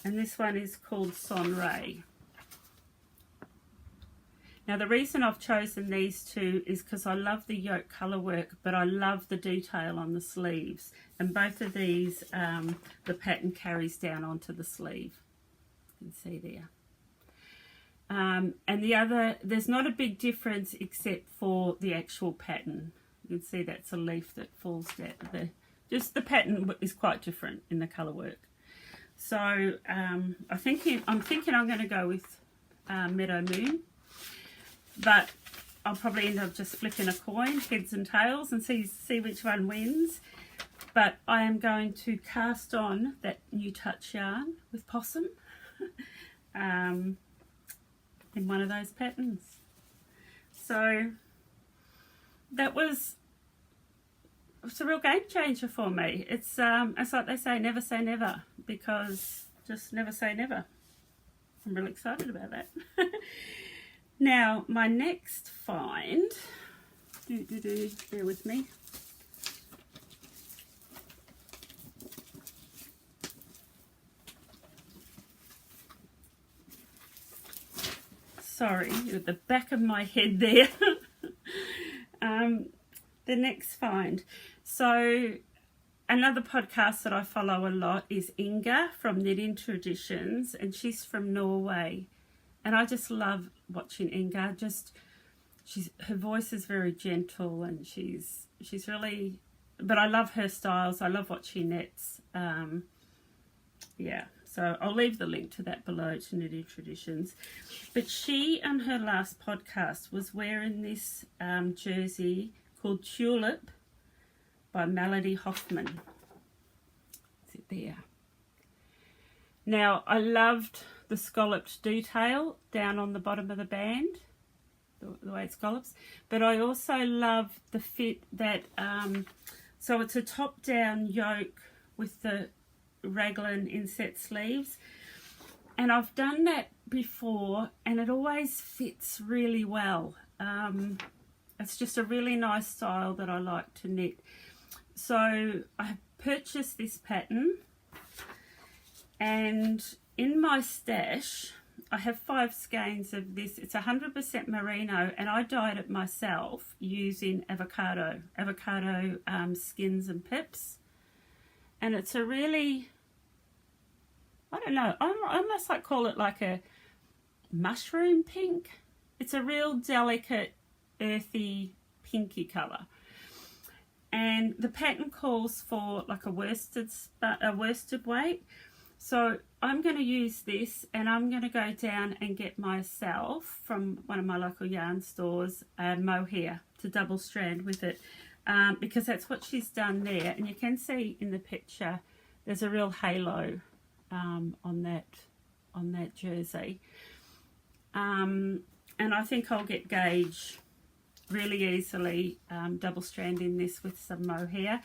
And this one is called Sonray. Now the reason I've chosen these 2 is because I love the yoke colour work, but I love the detail on the sleeves. And both of these, the pattern carries down onto the sleeve. You can see there. And the other, there's not a big difference except for the actual pattern. You can see that's a leaf that falls down. Just the pattern is quite different in the colour work. So I'm thinking I'm going to go with Meadow Moon, but I'll probably end up just flipping a coin, heads and tails, and see which one wins. But I am going to cast on that new Touch yarn with Possum in one of those patterns. So it's a real game changer for me. It's like they say, never say never, because just never say never. I'm really excited about that. Now, my next find, bear with me. Sorry, at the back of my head there. The next find. So another podcast that I follow a lot is Inga from Knitting Traditions, and she's from Norway. And I just love watching Inga. Her voice is very gentle, and she's really, but I love her styles. I love what she knits. Yeah, so I'll leave the link to that below, to Knitting Traditions. But she, on her last podcast, was wearing this jersey called Tulip by Melody Hoffman. Is it there? Now, I loved the scalloped detail down on the bottom of the band, the way it scallops, but I also love the fit that, so it's a top-down yoke with the raglan inset sleeves, and I've done that before and it always fits really well. It's just a really nice style that I like to knit. So I purchased this pattern, and in my stash I have 5 skeins of this. It's 100% merino, and I dyed it myself using avocado skins and pips. And it's a really, I don't know, I almost like call it like a mushroom pink. It's a real delicate, earthy, pinky colour. And the pattern calls for like a worsted weight. So I'm going to use this, and I'm going to go down and get myself from one of my local yarn stores a mohair to double strand with it, because that's what she's done there. And you can see in the picture there's a real halo on that jersey. And I think I'll get gauge really easily double stranding this with some mohair.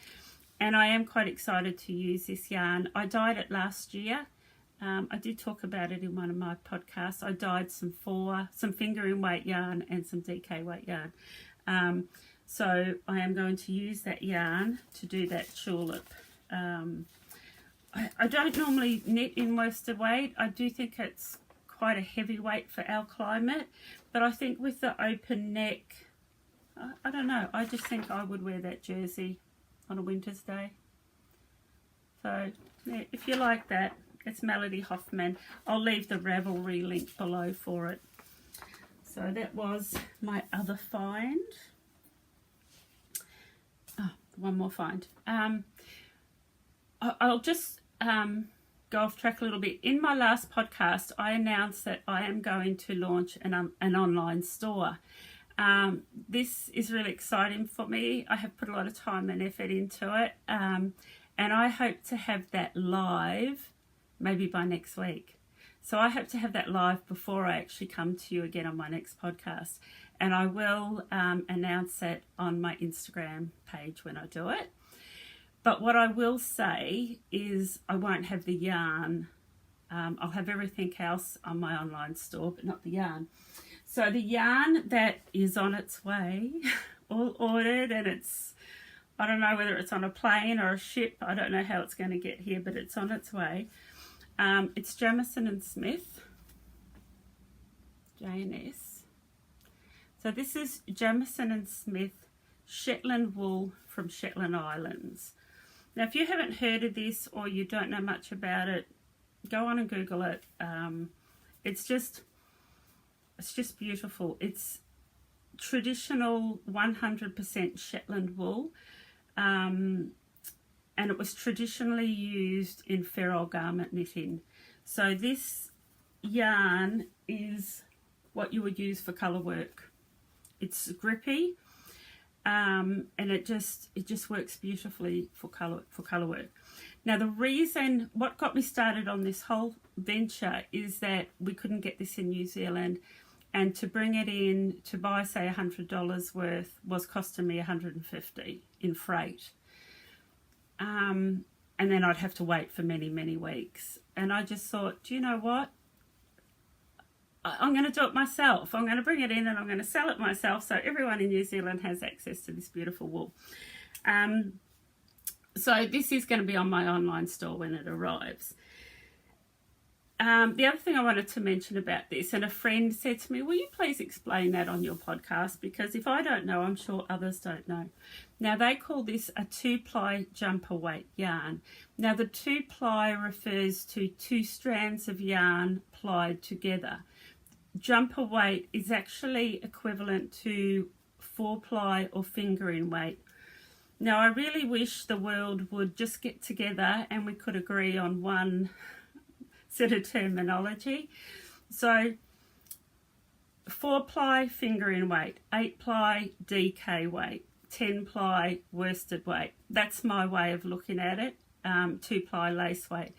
And I am quite excited to use this yarn. I dyed it last year. I did talk about it in one of my podcasts. I dyed some fingering weight yarn and some DK weight yarn. So I am going to use that yarn to do that tulip. I don't normally knit in worsted weight. I do think it's quite a heavy weight for our climate, but I think with the open neck, I don't know, I just think I would wear that jersey on a winter's day. So yeah, if you like that, it's Melody Hoffman. I'll leave the Ravelry link below for it. So that was my other find. Oh, one more find. I'll just go off track a little bit. In my last podcast, I announced that I am going to launch an online store. This is really exciting for me. I have put a lot of time and effort into it, and I hope to have that live maybe by next week. So I hope to have that live before I actually come to you again on my next podcast, and I will announce it on my Instagram page when I do it. But what I will say is I won't have the yarn. I'll have everything else on my online store, but not the yarn. So the yarn that is on its way, all ordered, and it's, I don't know whether it's on a plane or a ship. I don't know how it's going to get here, but it's on its way. It's Jamieson & Smith, J&S. So this is Jamieson & Smith Shetland wool from Shetland Islands. Now, if you haven't heard of this or you don't know much about it, go on and Google it. It's just beautiful. It's traditional 100% Shetland wool, and it was traditionally used in feral garment knitting. So this yarn is what you would use for colour work. It's grippy. And it just works beautifully for colour work. Now what got me started on this whole venture is that we couldn't get this in New Zealand, and to bring it in to buy say $100 worth was costing me $150 in freight, and then I'd have to wait for many weeks. And I just thought, do you know what? I'm going to do it myself. I'm going to bring it in and I'm going to sell it myself so everyone in New Zealand has access to this beautiful wool. So this is going to be on my online store when it arrives. The other thing I wanted to mention about this, and a friend said to me, will you please explain that on your podcast? Because if I don't know, I'm sure others don't know. Now, they call this a 2-ply jumper weight yarn. Now, the 2-ply refers to 2 strands of yarn plied together. Jumper weight is actually equivalent to 4-ply or fingering weight. Now, I really wish the world would just get together and we could agree on one set of terminology. So 4-ply fingering weight, 8-ply DK weight, 10-ply worsted weight. That's my way of looking at it. 2-ply lace weight.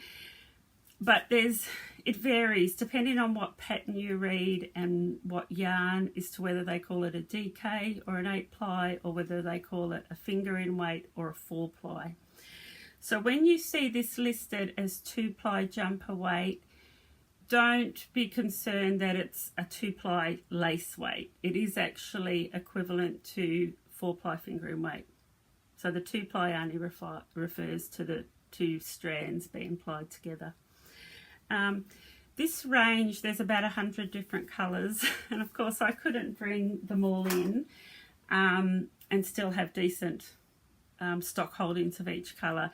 But it varies depending on what pattern you read and what yarn as to whether they call it a DK or an 8-ply, or whether they call it a fingering weight or a 4-ply. So when you see this listed as 2-ply jumper weight, don't be concerned that it's a 2-ply lace weight. It is actually equivalent to 4-ply fingering weight. So the 2-ply only refers to the 2 strands being plied together. This range, there's about 100 different colours, and of course I couldn't bring them all in and still have decent stock holdings of each colour.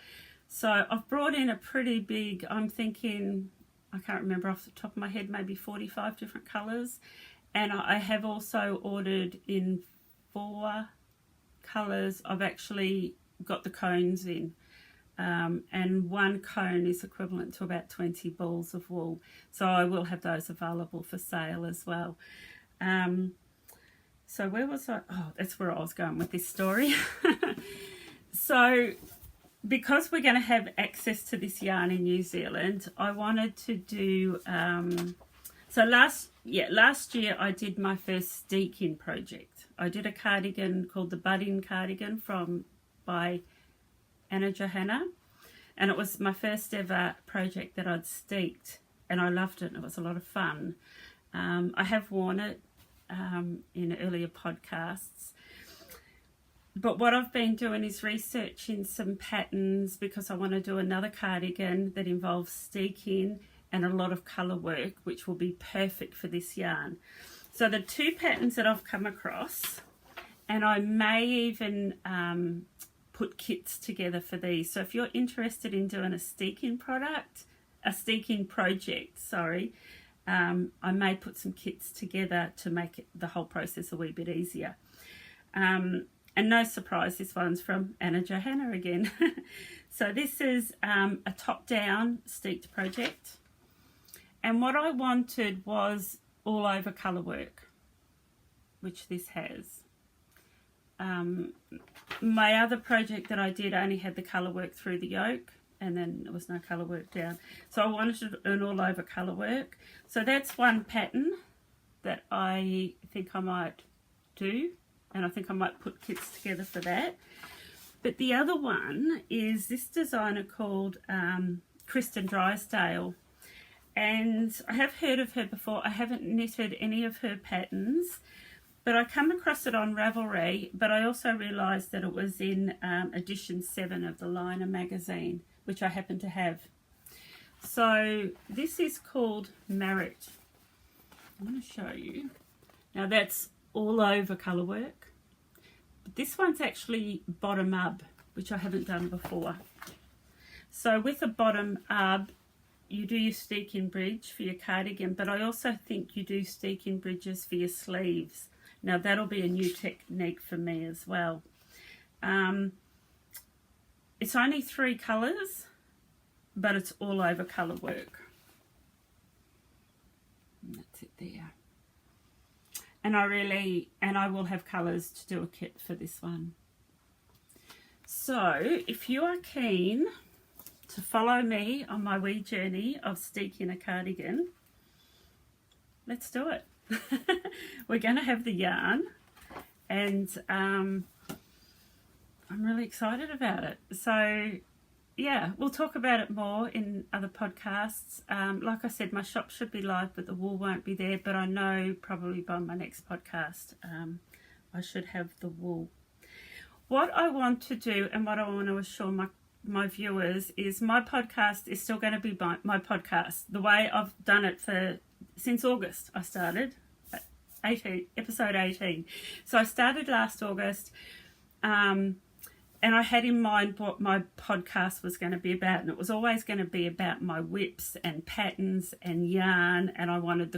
So I've brought in a pretty big, I'm thinking, I can't remember off the top of my head, maybe 45 different colours, and I have also ordered in 4 colours. I've actually got the cones in. And 1 cone is equivalent to about 20 balls of wool. So I will have those available for sale as well. So where was I? Oh, that's where I was going with this story. So because we're going to have access to this yarn in New Zealand, I wanted to do... so last year I did my first steek-in project. I did a cardigan called the Budding Cardigan by Anna Johanna, and it was my first ever project that I'd steeked, and I loved it. It was a lot of fun. I have worn it in earlier podcasts. But what I've been doing is researching some patterns because I want to do another cardigan that involves steeking and a lot of colour work, which will be perfect for this yarn. So the two patterns that I've come across, and I may even put kits together for these. So if you're interested in doing a steeking project, I may put some kits together to make the whole process a wee bit easier. And no surprise, this one's from Anna Johanna again. So this is a top-down steeked project. And what I wanted was all over colour work, which this has. My other project that I did only had the colour work through the yoke, and then there was no colour work down. So I wanted an all over colour work. So that's one pattern that I think I might do. And I think I might put kits together for that. But the other one is this designer called Kristen Drysdale. And I have heard of her before. I haven't knitted any of her patterns. But I come across it on Ravelry. But I also realised that it was in edition 7 of the Liner magazine, which I happen to have. So this is called Merit. I'm going to show you. Now that's all over colour work, but this one's actually bottom up, which I haven't done before. So with a bottom up, you do your steeking bridge for your cardigan, but I also think you do steeking bridges for your sleeves. Now that'll be a new technique for me as well. It's only 3 colours, but it's all over colour work. And that's it there. And I will have colours to do a kit for this one. So if you are keen to follow me on my wee journey of steeking a cardigan, let's do it. We're going to have the yarn, and I'm really excited about it. So yeah, we'll talk about it more in other podcasts. Like I said, my shop should be live, but the wool won't be there. But I know probably by my next podcast, I should have the wool. What I want to do and what I want to assure my viewers is my podcast is still going to be my podcast. The way I've done it since August, I started episode 18. So I started last August. And I had in mind what my podcast was going to be about, and it was always going to be about my WIPs and patterns and yarn, and I wanted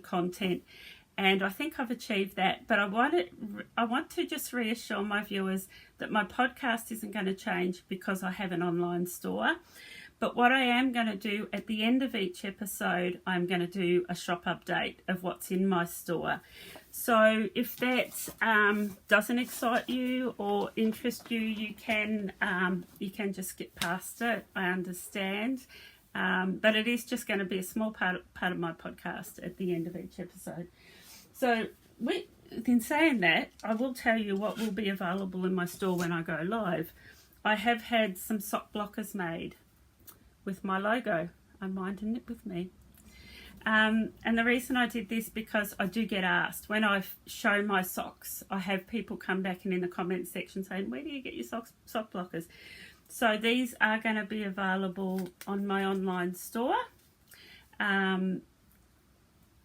content, and I think I've achieved that. But I want to just reassure my viewers that my podcast isn't going to change because I have an online store. But what I am going to do at the end of each episode, I'm going to do a shop update of what's in my store. So if that doesn't excite you or interest you, you can just skip past it. I understand, but it is just going to be a small part of my podcast at the end of each episode. So in saying that, I will tell you what will be available in my store when I go live. I have had some sock blockers made with my logo, Unwind and Knit with me. And the reason I did this because I do get asked when I show my socks. I have people come back and in the comments section saying, where do you get your sock blockers? So these are going to be available on my online store. And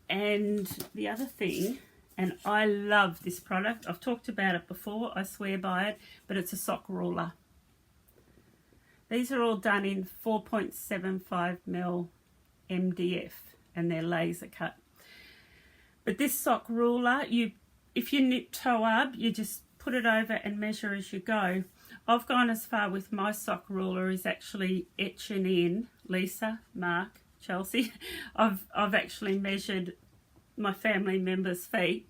the other thing, and I love this product, I've talked about it before, I swear by it, but it's a sock ruler. These are all done in 4.75mm MDF. And they're laser cut. But this sock ruler, if you knit toe up, you just put it over and measure as you go. I've gone as far with my sock ruler is actually etching in Lisa, Mark, Chelsea. I've actually measured my family members' feet.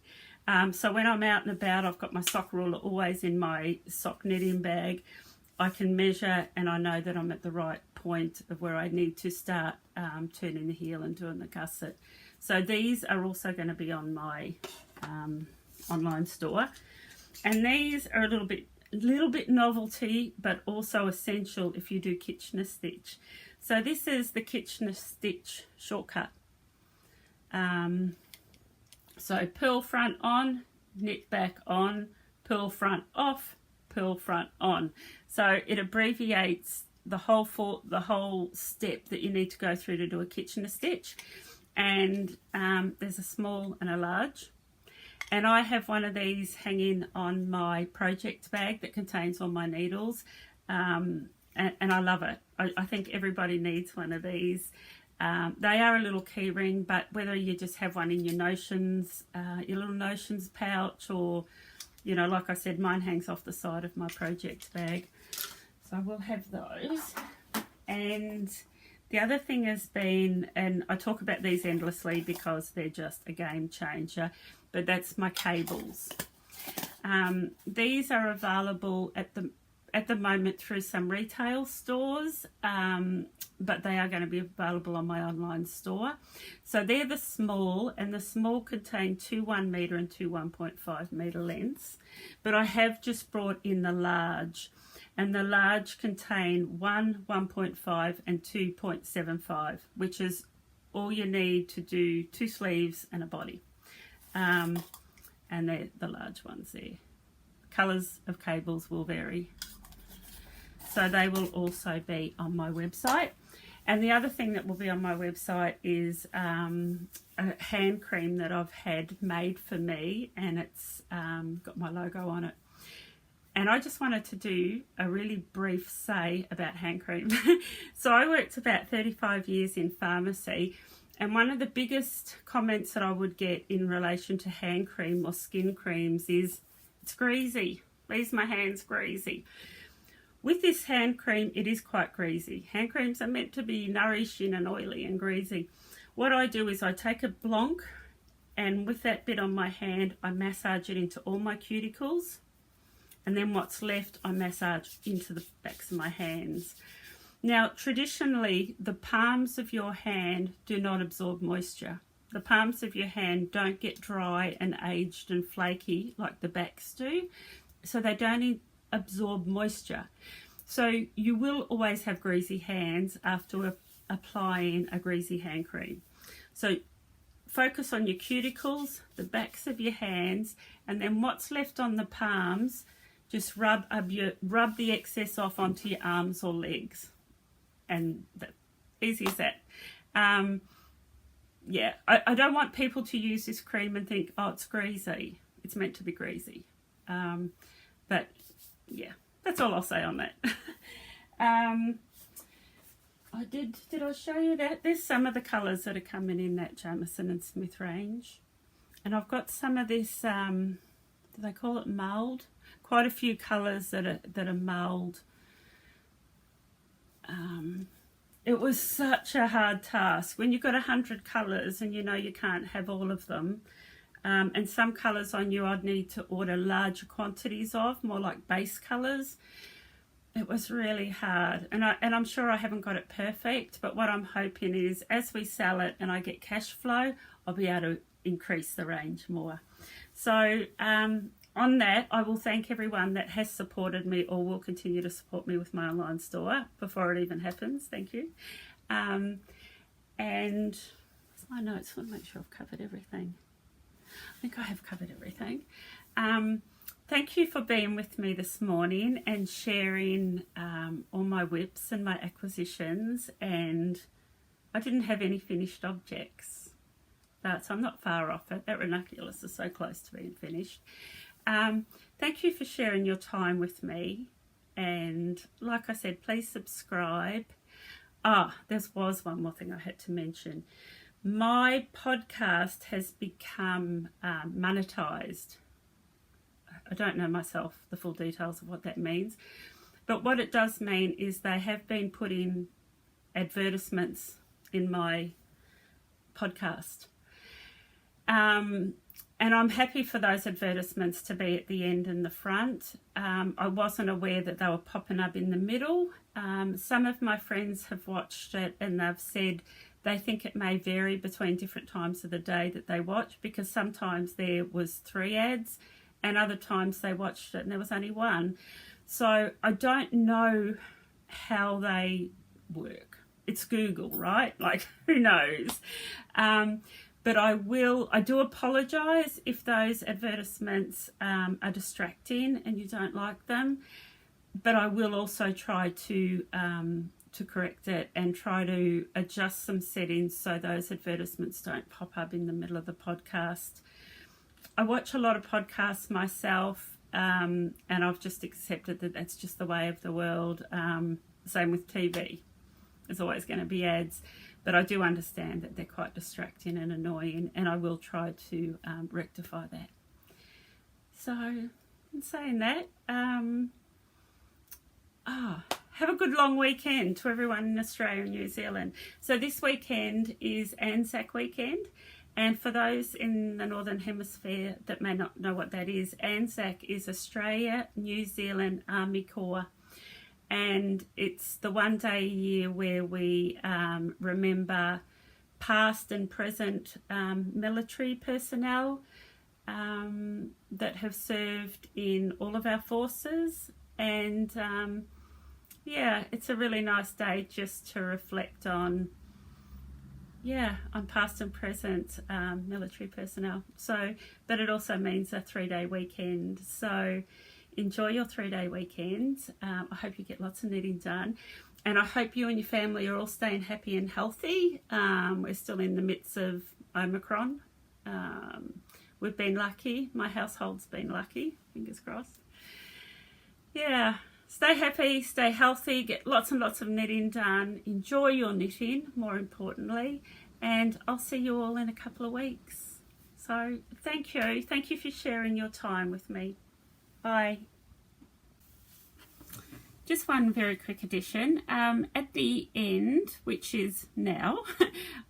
So when I'm out and about, I've got my sock ruler always in my sock knitting bag. I can measure and I know that I'm at the right point of where I need to start turning the heel and doing the gusset. So these are also going to be on my online store, and these are a little bit novelty, but also essential if you do Kitchener stitch. So this is the Kitchener stitch shortcut. So purl front on, knit back on, purl front off, purl front on. So it abbreviates the whole step that you need to go through to do a Kitchener stitch. And there's a small and a large. And I have one of these hanging on my project bag that contains all my needles. And I love it. I think everybody needs one of these. They are a little key ring, but whether you just have one in your notions, your little notions pouch, or, you know, like I said, mine hangs off the side of my project bag. So I will have those. And the other thing has been, and I talk about these endlessly because they're just a game changer, but that's my cables. These are available at the moment through some retail stores, but they are going to be available on my online store. So they're the small, and the small contain 2 1 metre and 2 1.5 metre lengths, but I have just brought in the large, and the large contain 1 1.5 and 2.75, which is all you need to do 2 sleeves and a body. And they're the large ones there. Colours of cables will vary. So they will also be on my website. And the other thing that will be on my website is a hand cream that I've had made for me, and it's got my logo on it. And I just wanted to do a really brief say about hand cream. So I worked about 35 years in pharmacy, and one of the biggest comments that I would get in relation to hand cream or skin creams is, it's greasy. Leaves my hands greasy. With this hand cream, it is quite greasy. Hand creams are meant to be nourishing and oily and greasy. What I do is I take a blanc, and with that bit on my hand, I massage it into all my cuticles. And then what's left, I massage into the backs of my hands. Now, traditionally, the palms of your hand do not absorb moisture. The palms of your hand don't get dry and aged and flaky like the backs do. So they don't absorb moisture. So you will always have greasy hands after applying a greasy hand cream. So focus on your cuticles, the backs of your hands, and then what's left on the palms, just rub the excess off onto your arms or legs. And that, easy as that. Yeah, I don't want people to use this cream and think, oh, it's greasy. It's meant to be greasy. But yeah, that's all I'll say on that. Did I show you that? There's some of the colours that are coming in that Jamieson and Smith range. And I've got some of this, do they call it mulled? Quite a few colours that are mulled. It was such a hard task. When you've got 100 colours and you know you can't have all of them, and some colours I knew I'd need to order larger quantities of, more like base colours. It was really hard, and I'm sure I haven't got it perfect, but what I'm hoping is as we sell it and I get cash flow, I'll be able to increase the range more. So on that, I will thank everyone that has supported me or will continue to support me with my online store before it even happens. Thank you. And my notes, I want to make sure I've covered everything. I think I have covered everything. Thank you for being with me this morning and sharing all my WIPs and my acquisitions. And I didn't have any finished objects, so I'm not far off it. That Ranunculus is so close to being finished. Thank you for sharing your time with me. And like I said, please subscribe. There was one more thing I had to mention. My podcast has become monetized. I don't know myself the full details of what that means, but what it does mean is they have been putting advertisements in my podcast. And I'm happy for those advertisements to be at the end and the front. I wasn't aware that they were popping up in the middle. Some of my friends have watched it and they've said they think it may vary between different times of the day that they watch, because sometimes there was 3 ads and other times they watched it and there was only 1. So I don't know how they work. It's Google, right? Like, who knows? But I do apologise if those advertisements are distracting and you don't like them. But I will also try to correct it and try to adjust some settings so those advertisements don't pop up in the middle of the podcast. I watch a lot of podcasts myself, and I've just accepted that that's just the way of the world. Same with TV. There's always going to be ads, but I do understand that they're quite distracting and annoying, and I will try to rectify that. So, in saying that, have a good long weekend to everyone in Australia and New Zealand. So this weekend is Anzac weekend, and for those in the Northern Hemisphere that may not know what that is, Anzac is Australia New Zealand Army Corps, and it's the one day a year where we remember past and present military personnel that have served in all of our forces. And yeah, it's a really nice day just to reflect on past and present military personnel. So, but it also means a 3-day weekend. So enjoy your 3-day weekend. I hope you get lots of knitting done. And I hope you and your family are all staying happy and healthy. We're still in the midst of Omicron. We've been lucky. My household's been lucky. Fingers crossed. Yeah. Stay happy, stay healthy, get lots and lots of knitting done. Enjoy your knitting, more importantly. And I'll see you all in a couple of weeks. So thank you. Thank you for sharing your time with me. Bye. Just one very quick addition. At the end, which is now,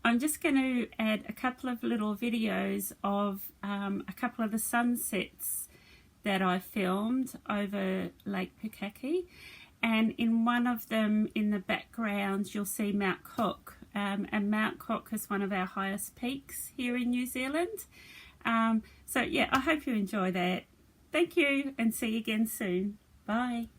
I'm just going to add a couple of little videos of a couple of the sunsets that I filmed over Lake Pukaki, and in one of them in the background you'll see Mount Cook, and Mount Cook is one of our highest peaks here in New Zealand. So yeah, I hope you enjoy that. Thank you, and see you again soon. Bye.